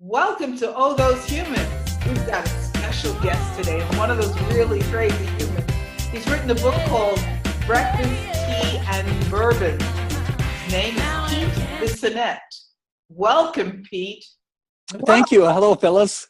Welcome to Oh Those Humans. We've got a special guest today, one of those really crazy humans. He's written a book called Breakfast, Tea and Bourbon. His name is Pete Bissonette. Welcome, Pete. Thank you. Hello, Phyllis.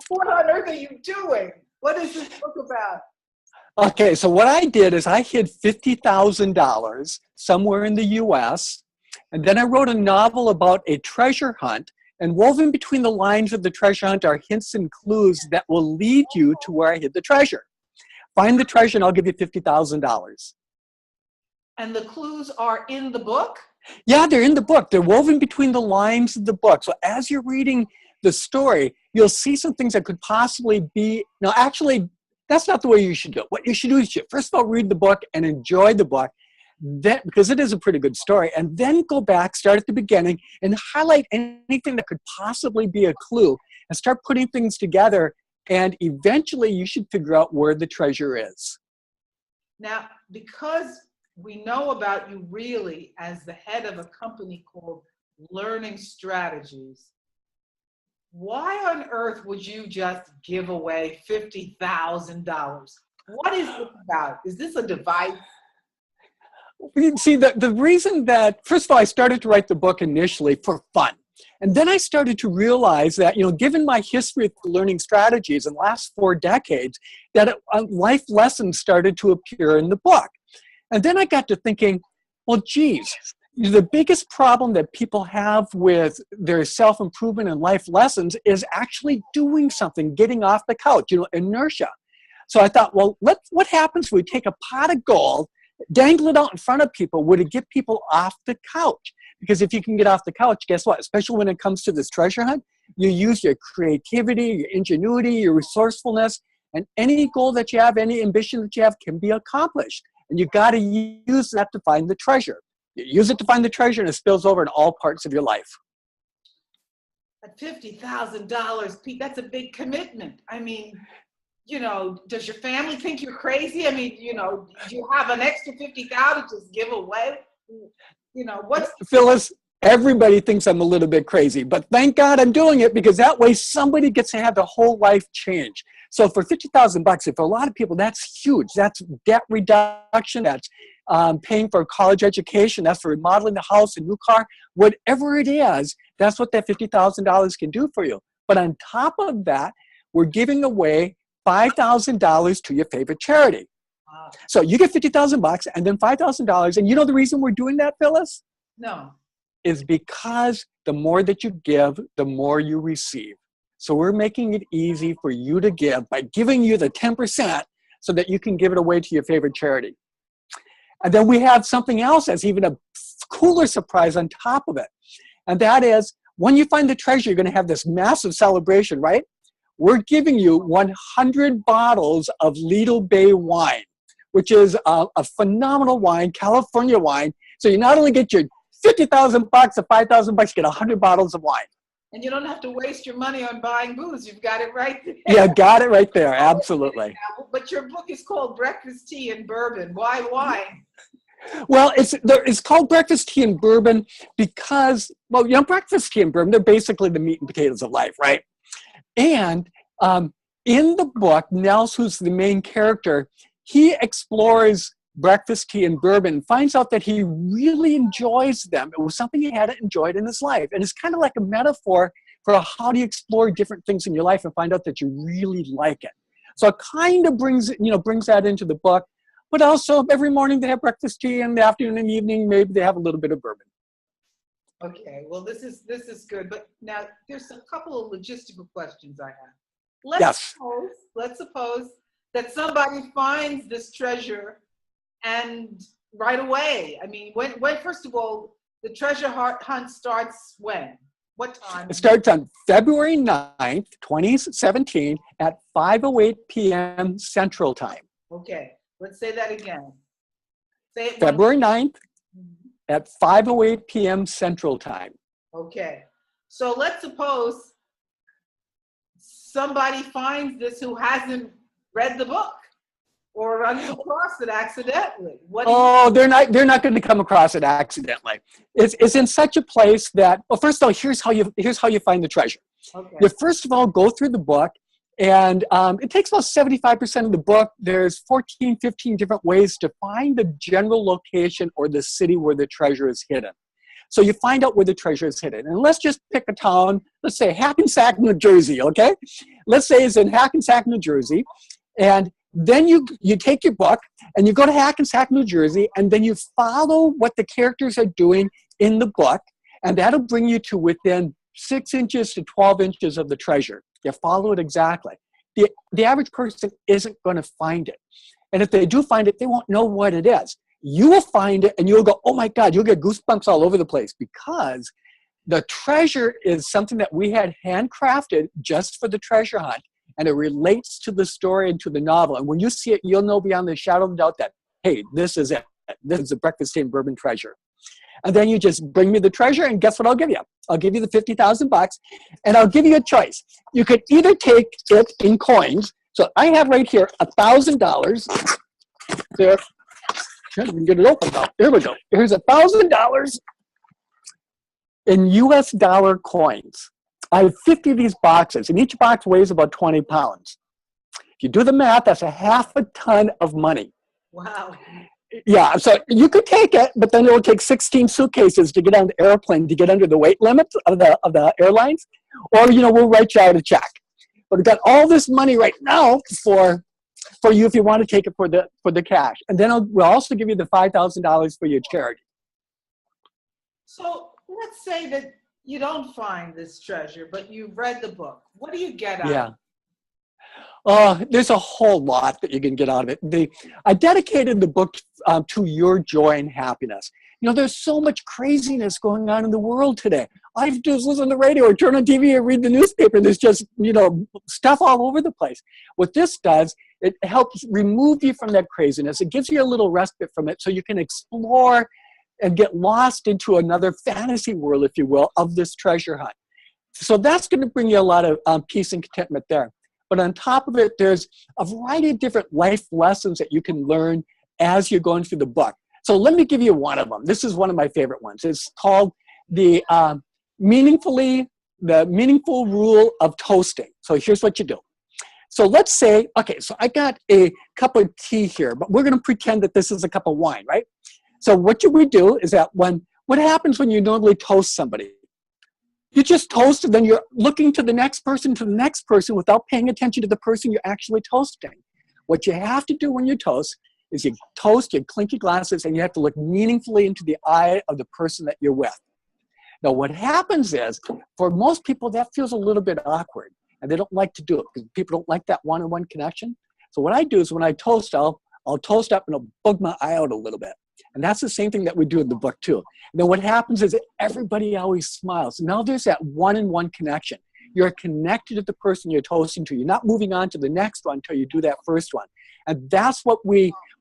What on earth are you doing? What is this book about? Okay, so what I did is I hid $50,000 somewhere in the U.S., and then I wrote a novel about a treasure hunt, and woven between the lines of the treasure hunt are hints and clues that will lead you to where I hid the treasure. Find the treasure and I'll give you $50,000. And the clues are in the book? Yeah, they're in the book. They're woven between the lines of the book. So as you're reading the story, you'll see some things that could possibly be, no, actually, that's not the way you should do it. What you should do is first of all, read the book and enjoy the book, then, because it is a pretty good story, and then go back, start at the beginning, and highlight anything that could possibly be a clue, and start putting things together, and eventually you should figure out where the treasure is. Now, because we know about you really as the head of a company called Learning Strategies, why on earth would you just give away $50,000? What is this about? Is this a device? See, the reason that, first of all, I started to write the book initially for fun. And then I started to realize that, given my history with learning strategies in the last 4 decades, that life lessons started to appear in the book. And then I got to thinking, well, geez, the biggest problem that people have with their self-improvement and life lessons is actually doing something, getting off the couch, inertia. So I thought, well, what happens if we take a pot of gold, dangle it out in front of people? Would it get people off the couch? Because if you can get off the couch, guess what? Especially when it comes to this treasure hunt, you use your creativity, your ingenuity, your resourcefulness, and any goal that you have, any ambition that you have can be accomplished. And you got to use that to find the treasure. You use it to find the treasure, and it spills over in all parts of your life. At $50,000, Pete, that's a big commitment. I mean, does your family think you're crazy? I mean, do you have an extra $50,000 to just give away? What's Phyllis, everybody thinks I'm a little bit crazy, but thank God I'm doing it, because that way somebody gets to have their whole life change. So for $50,000, if for a lot of people, that's huge. That's debt reduction. That's paying for a college education. That's for remodeling the house, a new car, whatever it is. That's what that $50,000 can do for you. But on top of that, we're giving away $5,000 to your favorite charity. So you get $50,000 and then $5,000. And you know the reason we're doing that, Phyllis? No. Is because the more that you give, the more you receive. So we're making it easy for you to give by giving you the 10% so that you can give it away to your favorite charity. And then we have something else that's even a cooler surprise on top of it. And that is, when you find the treasure, you're going to have this massive celebration, right? We're giving you 100 bottles of Lido Bay wine, which is a phenomenal wine, California wine. So you not only get your $50,000 or $5,000, you get 100 bottles of wine. And you don't have to waste your money on buying booze. You've got it right there. Yeah, got it right there. Absolutely. But your book is called Breakfast, Tea and Bourbon. Why wine? Well, it's called Breakfast, Tea and Bourbon because, breakfast, tea, and bourbon, they're basically the meat and potatoes of life, right? And in the book, Nels, who's the main character, he explores breakfast, tea, and bourbon, finds out that he really enjoys them. It was something he hadn't enjoyed in his life. And it's kind of like a metaphor for how do you explore different things in your life and find out that you really like it. So it kind of brings that into the book. But also every morning they have breakfast, tea, and the afternoon and evening, maybe they have a little bit of bourbon. Okay, well, this is good. But now there's a couple of logistical questions I have. Let's suppose that somebody finds this treasure and right away. I mean, when first of all, the treasure hunt starts when? What time? It starts on February 9th, 2017 at 5:08 p.m. Central Time. Okay, let's say that again. Say it February 9th at 5:08 p.m. Central Time. Okay, so let's suppose somebody finds this who hasn't read the book. or run across it accidentally? Oh, they're not going to come across it accidentally. It's in such a place that, well, first of all, here's how you find the treasure. Okay. You first of all go through the book, and it takes about 75% of the book. There's 14, 15 different ways to find the general location or the city where the treasure is hidden. So you find out where the treasure is hidden. And let's just pick a town. Let's say Hackensack, New Jersey, okay? Let's say it's in Hackensack, New Jersey. And then you take your book and you go to Hackensack, New Jersey, and then you follow what the characters are doing in the book, and that'll bring you to within 6 inches to 12 inches of the treasure. You follow it exactly. The average person isn't going to find it. And if they do find it, they won't know what it is. You will find it and you'll go, oh my God, you'll get goosebumps all over the place, because the treasure is something that we had handcrafted just for the treasure hunt, and it relates to the story and to the novel. And when you see it, you'll know beyond the shadow of a doubt that, hey, this is it. This is the Breakfast Tea and Bourbon treasure. And then you just bring me the treasure, and guess what I'll give you? I'll give you the $50,000, and I'll give you a choice. You could either take it in coins. So I have right here $1,000. There. We can get it open now. Here we go. Here's $1,000 in US dollar coins. I have 50 of these boxes, and each box weighs about 20 pounds. If you do the math, that's a half a ton of money. Wow. Yeah, so you could take it, but then it will take 16 suitcases to get on the airplane to get under the weight limit of the airlines, or we'll write you out a check. But we've got all this money right now for you if you want to take it for the cash, and then we'll also give you the $5,000 for your charity. So let's say that you don't find this treasure, but you've read the book. What do you get out of it? There's a whole lot that you can get out of it. I dedicated the book to your joy and happiness. There's so much craziness going on in the world today. I just listen to the radio or turn on TV or read the newspaper, and there's just, stuff all over the place. What this does, it helps remove you from that craziness. It gives you a little respite from it so you can explore and get lost into another fantasy world, if you will, of this treasure hunt. So that's going to bring you a lot of peace and contentment there. But on top of it, there's a variety of different life lessons that you can learn as you're going through the book. So let me give you one of them. This is one of my favorite ones. It's called the meaningful rule of toasting. So here's what you do. So let's say, okay, so I got a cup of tea here, but we're going to pretend that this is a cup of wine, right? So what we do is that what happens when you normally toast somebody? You just toast, and then you're looking to the next person without paying attention to the person you're actually toasting. What you have to do when you toast is you toast, you clink your glasses, and you have to look meaningfully into the eye of the person that you're with. Now, what happens is, for most people, that feels a little bit awkward, and they don't like to do it because people don't like that one-on-one connection. So what I do is when I toast, I'll toast up and I'll bug my eye out a little bit. And that's the same thing that we do in the book too. And then what happens is that everybody always smiles. Now there's that one-on-one connection. You're connected to the person you're toasting to. You're not moving on to the next one until you do that first one. And that's what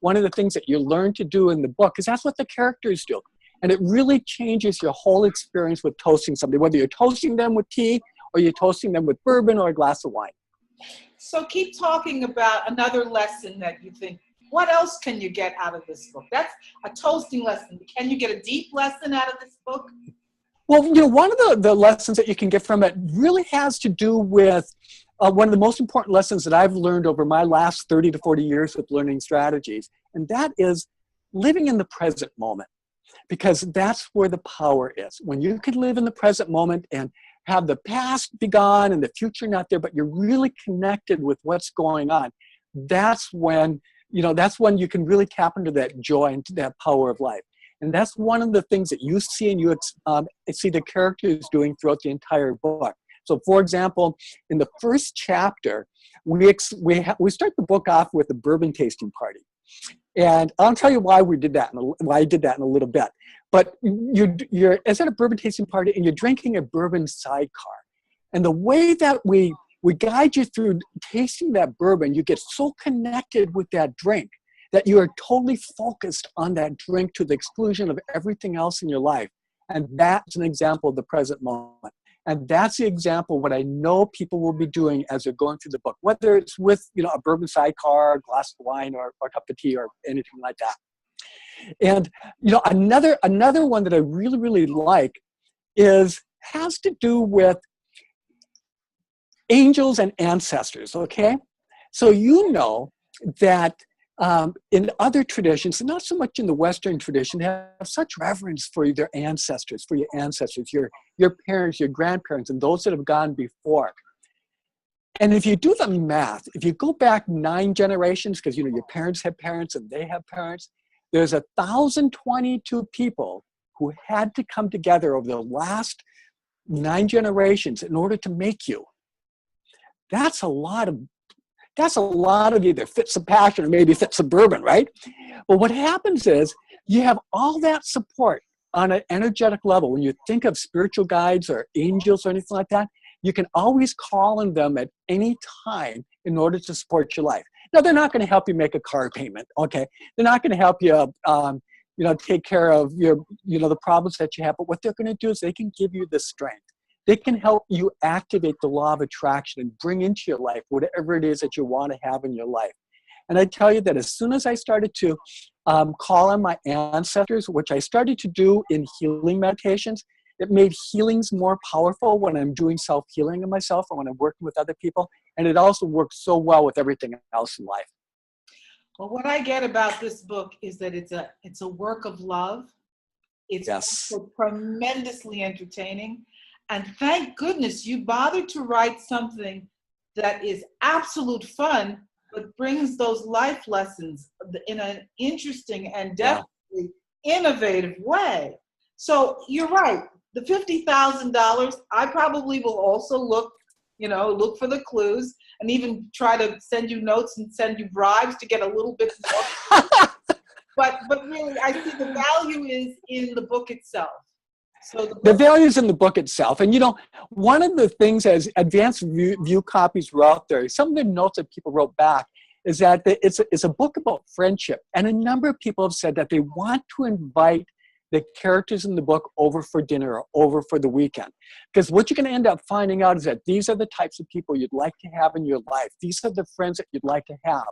one of the things that you learn to do in the book, because that's what the characters do. And it really changes your whole experience with toasting somebody, whether you're toasting them with tea or you're toasting them with bourbon or a glass of wine. So keep talking about another lesson that you think. What else can you get out of this book? That's a toasting lesson. Can you get a deep lesson out of this book? Well, one of the lessons that you can get from it really has to do with one of the most important lessons that I've learned over my last 30 to 40 years with learning strategies, and that is living in the present moment, because that's where the power is. When you can live in the present moment and have the past be gone and the future not there, but you're really connected with what's going on, that's when you can really tap into that joy and to that power of life. And that's one of the things that you see and you see the characters doing throughout the entire book. So, for example, in the first chapter, we start the book off with a bourbon tasting party. And I'll tell you why I did that in a little bit. But you're at a bourbon tasting party and you're drinking a bourbon sidecar. And the way that we guide you through tasting that bourbon, you get so connected with that drink that you are totally focused on that drink to the exclusion of everything else in your life. And that's an example of the present moment. And that's the example of what I know people will be doing as they're going through the book, whether it's with, a bourbon sidecar, a glass of wine, or a cup of tea, or anything like that. And, another one that I really, really like has to do with angels and ancestors, okay? So that in other traditions, not so much in the Western tradition, they have such reverence for their ancestors, your parents, your grandparents, and those that have gone before. And if you do the math, if you go back 9 generations, because your parents have parents and they have parents, there's 1,022 people who had to come together over the last 9 generations in order to make you. That's a lot of either fits of passion or maybe fits of bourbon, right? But what happens is you have all that support on an energetic level. When you think of spiritual guides or angels or anything like that, you can always call on them at any time in order to support your life. Now, they're not going to help you make a car payment, okay? They're not going to help you, take care of your, the problems that you have. But what they're going to do is they can give you the strength. They can help you activate the law of attraction and bring into your life whatever it is that you want to have in your life. And I tell you that as soon as I started to call on my ancestors, which I started to do in healing meditations, it made healings more powerful when I'm doing self-healing of myself or when I'm working with other people. And it also works so well with everything else in life. Well, what I get about this book is that it's a work of love. It's also tremendously entertaining. And thank goodness you bothered to write something that is absolute fun, but brings those life lessons in an interesting and definitely innovative way. So you're right. The $50,000, I probably will also look for the clues and even try to send you notes and send you bribes to get a little bit more. But really, I see the value is in the book itself. So the value is in the book itself. And, one of the things as advanced view copies were out there, some of the notes that people wrote back is that it's a book about friendship. And a number of people have said that they want to invite the characters in the book over for dinner or over for the weekend. Because what you're going to end up finding out is that these are the types of people you'd like to have in your life. These are the friends that you'd like to have.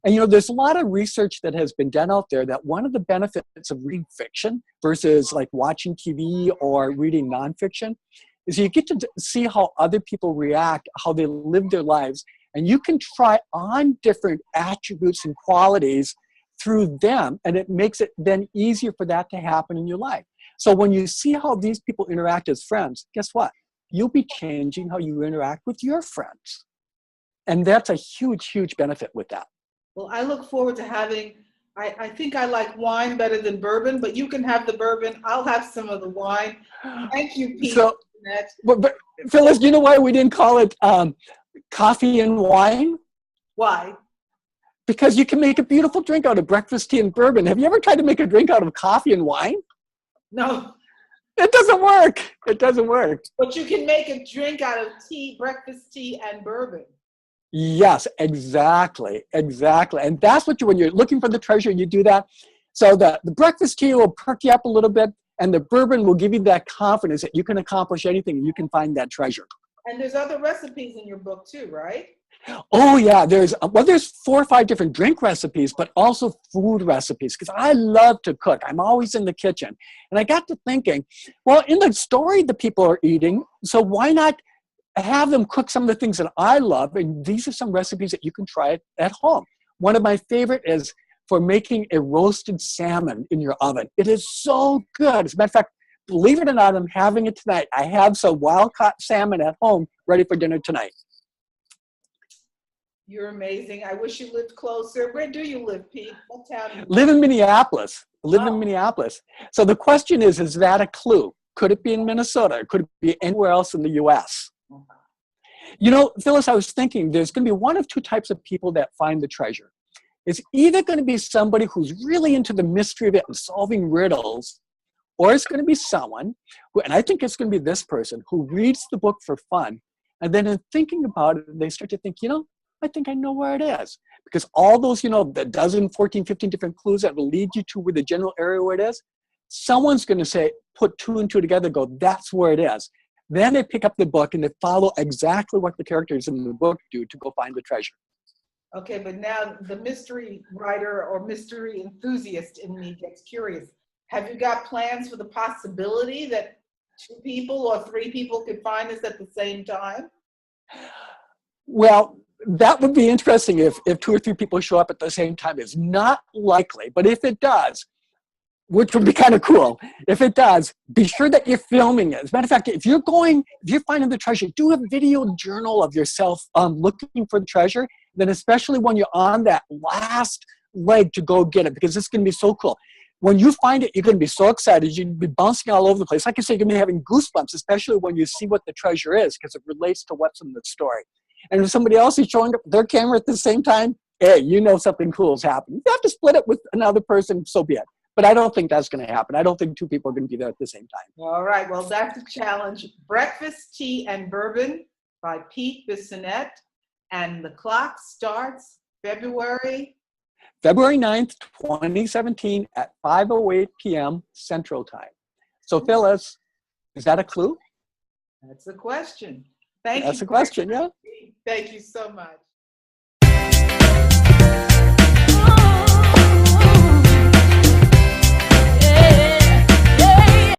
And, there's a lot of research that has been done out there that one of the benefits of reading fiction versus like watching TV or reading nonfiction is you get to see how other people react, how they live their lives, and you can try on different attributes and qualities through them, and it makes it then easier for that to happen in your life. So when you see how these people interact as friends, guess what? You'll be changing how you interact with your friends. And that's a huge, huge benefit with that. Well, I look forward to having, I think I like wine better than bourbon, but you can have the bourbon. I'll have some of the wine. Thank you, Pete. So, but Phyllis, do you know why we didn't call it coffee and wine? Why? Because you can make a beautiful drink out of breakfast tea and bourbon. Have you ever tried to make a drink out of coffee and wine? No. It doesn't work. It doesn't work. But you can make a drink out of breakfast tea and bourbon. Yes, exactly. And that's what when you're looking for the treasure, you do that. So the breakfast tea will perk you up a little bit, and the bourbon will give you that confidence that you can accomplish anything and you can find that treasure. And there's other recipes in your book too, right? Oh yeah, there's 4 or 5 different drink recipes, but also food recipes, because I love to cook. I'm always in the kitchen. And I got to thinking, well, in the story the people are eating, so why not have them cook some of the things that I love, and these are some recipes that you can try at home. One of my favorite is for making a roasted salmon in your oven. It is so good. As a matter of fact, believe it or not, I'm having it tonight. I have some wild-caught salmon at home ready for dinner tonight. You're amazing. I wish you lived closer. Where do you live, Pete? What town do you live? Live in Minneapolis. In Minneapolis. So the question is that a clue? Could it be in Minnesota? Could it be anywhere else in the U.S.? Phyllis, I was thinking there's going to be one of 2 types of people that find the treasure. It's either going to be somebody who's really into the mystery of it and solving riddles, or it's going to be someone who, and I think it's going to be this person, who reads the book for fun, and then in thinking about it, they start to think, I think I know where it is. Because all those, the 14, 15 different clues that will lead you to where the general area where it is, someone's going to say, put 2 and 2 together, go, that's where it is. Then they pick up the book and they follow exactly what the characters in the book do to go find the treasure. Okay, but now the mystery writer or mystery enthusiast in me gets curious. Have you got plans for the possibility that 2 people or 3 people could find this at the same time? Well, that would be interesting if 2 or 3 people show up at the same time. It's not likely, but if it does, which would be kind of cool. If it does, be sure that you're filming it. As a matter of fact, if you're finding the treasure, do a video journal of yourself looking for the treasure. Then especially when you're on that last leg to go get it, because it's going to be so cool. When you find it, you're going to be so excited. You're going to be bouncing all over the place. Like I say, you're going to be having goosebumps, especially when you see what the treasure is, because it relates to what's in the story. And if somebody else is showing up their camera at the same time, hey, you know something cool is happening. You have to split it with another person, so be it. But I don't think that's going to happen. I don't think 2 people are going to be there at the same time. All right, well, that's a challenge. Breakfast, Tea and Bourbon by Pete Bissonette. And the clock starts February 9th, 2017 at 5:08 p.m. Central Time. So Phyllis, is that a clue? That's the question. Thank you. That's a question, yeah. Thank you so much.